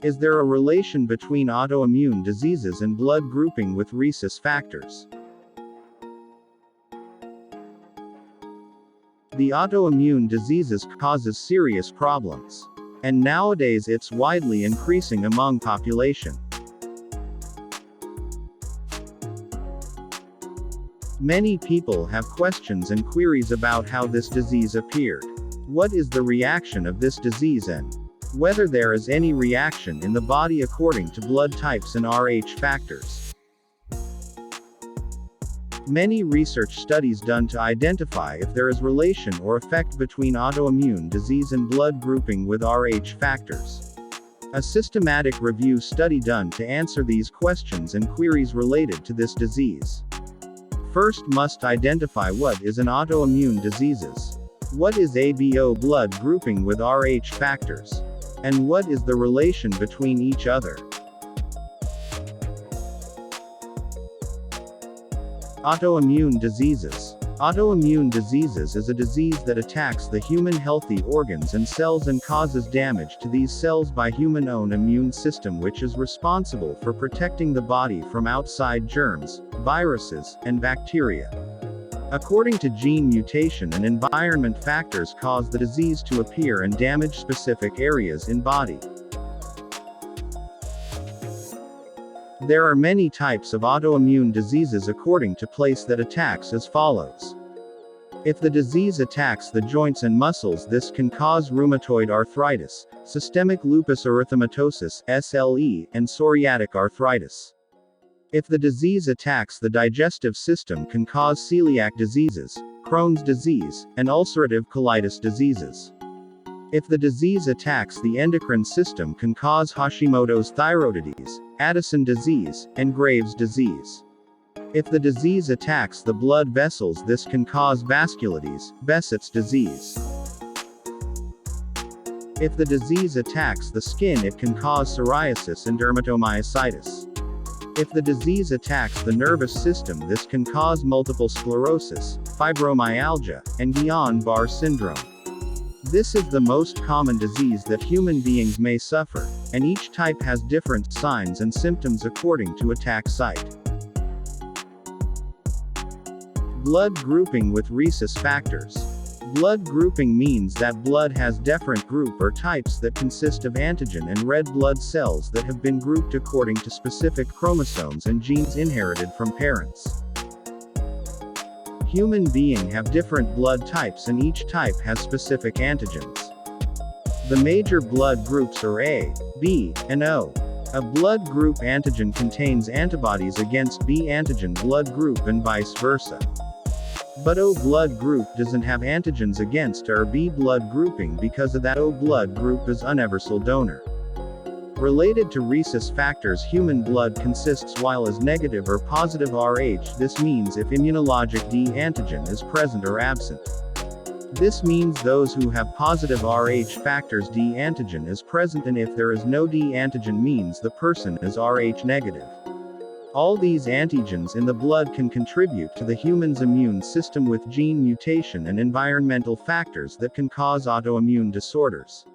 Is there a relation between autoimmune diseases and blood grouping with rhesus factors? The autoimmune diseases causes serious problems. And nowadays it's widely increasing among population. Many people have questions and queries about how this disease appeared. What is the reaction of this disease and whether there is any reaction in the body according to blood types and Rh factors. Many research studies done to identify if there is relation or effect between autoimmune disease and blood grouping with Rh factors. A systematic review study done to answer these questions and queries related to this disease. First must identify what is an autoimmune diseases. What is ABO blood grouping with Rh factors? And what is the relation between each other? Autoimmune diseases. Autoimmune diseases is a disease that attacks the human healthy organs and cells and causes damage to these cells by human-owned immune system, which is responsible for protecting the body from outside germs, viruses, and bacteria. According to gene mutation and environment factors cause the disease to appear and damage specific areas in body. There are many types of autoimmune diseases according to place that attacks as follows. If the disease attacks the joints and muscles, this can cause rheumatoid arthritis, systemic lupus erythematosus (SLE), and psoriatic arthritis. If the disease attacks the digestive system, can cause celiac diseases, Crohn's disease, and ulcerative colitis diseases. If the disease attacks the endocrine system, can cause Hashimoto's thyroiditis, Addison disease, and Graves' disease. If the disease attacks the blood vessels, this can cause vasculitis, Behçet's disease. If the disease attacks the skin, it can cause psoriasis and dermatomyositis. If the disease attacks the nervous system, this can cause multiple sclerosis, fibromyalgia, and Guillain-Barré syndrome. This is the most common disease that human beings may suffer, and each type has different signs and symptoms according to attack site. Blood grouping with rhesus factors. Blood grouping means that blood has different group or types that consist of antigen and red blood cells that have been grouped according to specific chromosomes and genes inherited from parents. Human beings have different blood types and each type has specific antigens. The major blood groups are A, B, and O. A blood group antigen contains antibodies against B antigen blood group and vice versa. But O blood group doesn't have antigens against our B blood grouping. Because of that, O blood group is universal donor. Related to rhesus factors, human blood consists while as negative or positive Rh. This means if immunologic D antigen is present or absent. This means those who have positive Rh factors D antigen is present, and if there is no D antigen means the person is Rh negative. All these antigens in the blood can contribute to the human's immune system with gene mutation and environmental factors that can cause autoimmune disorders.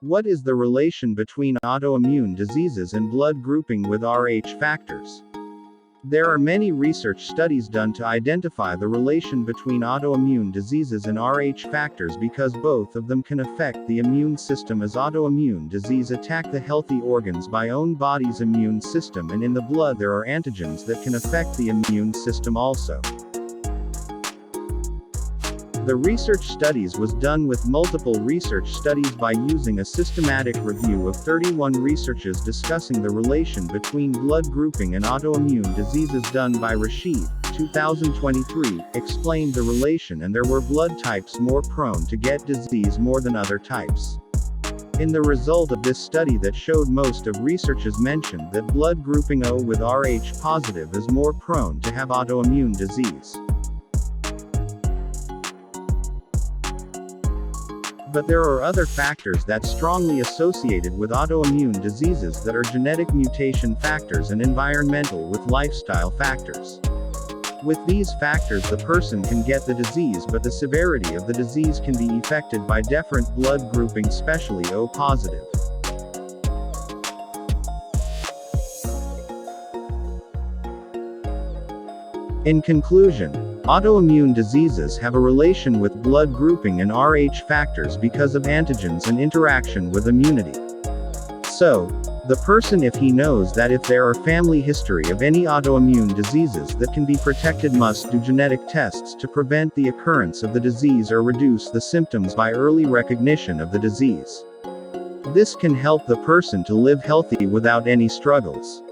What is the relation between autoimmune diseases and blood grouping with Rh factors? There are many research studies done to identify the relation between autoimmune diseases and Rh factors because both of them can affect the immune system, as autoimmune disease attack the healthy organs by own body's immune system, and in the blood there are antigens that can affect the immune system also. The research studies was done with multiple research studies by using a systematic review of 31 researches discussing the relation between blood grouping and autoimmune diseases done by Rashid, 2023, explained the relation, and there were blood types more prone to get disease more than other types. In the result of this study that showed most of researchers mentioned that blood grouping O with Rh positive is more prone to have autoimmune disease. But there are other factors that strongly associated with autoimmune diseases that are genetic mutation factors and environmental with lifestyle factors. With these factors the person can get the disease, but the severity of the disease can be affected by different blood grouping, especially O positive. In conclusion, autoimmune diseases have a relation with blood grouping and Rh factors because of antigens and interaction with immunity. So, the person, if he knows that if there are family history of any autoimmune diseases that can be protected, must do genetic tests to prevent the occurrence of the disease or reduce the symptoms by early recognition of the disease. This can help the person to live healthy without any struggles.